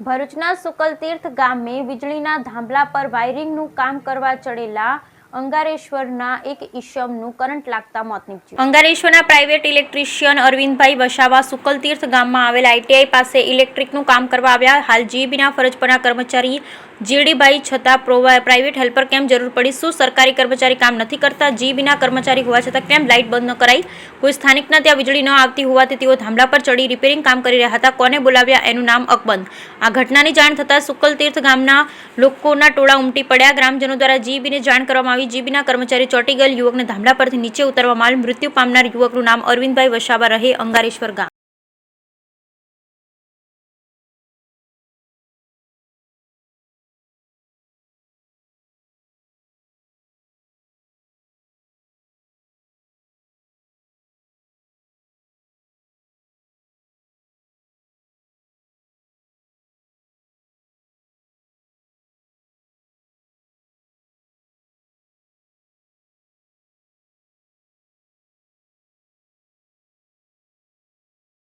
ભરૂચના સુકલતીર્થ ગામે વીજળીના થાંભલા પર વાયરિંગનું કામ કરવા ચડેલા અંગારેશ્વરના એક ઈસમનું કરંટ લાગતા મોત નીપજ્યું. અંગારેશ્વરના પ્રાઇવેટ ઇલેક્ટ્રિશિયન અરવિંદભાઈ વસાવા સુકલતીર્થ ગામમાં આવેલ આઈટીઆઈ પાસે ઇલેક્ટ્રિકનું કામ કરવા આવ્યા. હાલ જીબીના ફરજ પરના કર્મચારી જીડીભાઈ છતાં પ્રાઇવેટ હેલ્પર કેમ જરૂર પડી? શું સરકારી કર્મચારી કામ નથી કરતા? જીબીના કર્મચારી હોવા છતાં કેમ લાઇટ બંધ ન કરાઈ? કોઈ સ્થાનિકના ત્યાં વીજળી ન આવતી હોવાથી તેઓ થાંભલા પર ચડી રિપેરિંગ કામ કરી રહ્યા હતા. કોને બોલાવ્યા? એનું નામ અકબંધ. આ ઘટનાની જાણ થતાં સુકલતીર્થ ગામના લોકોના ટોળા ઉમટી પડ્યા. ગ્રામજનો દ્વારા જીબીને જાણ કરવામાં આવી. જીબીના કર્મચારી ચોંટી ગયેલ યુવકને થાંભલા પરથી નીચે ઉતારવામાં આવેલ. મૃત્યુ પામનાર યુવકનું નામ અરવિંદભાઈ વસાવા રહે અંગારેશ્વર ગામ.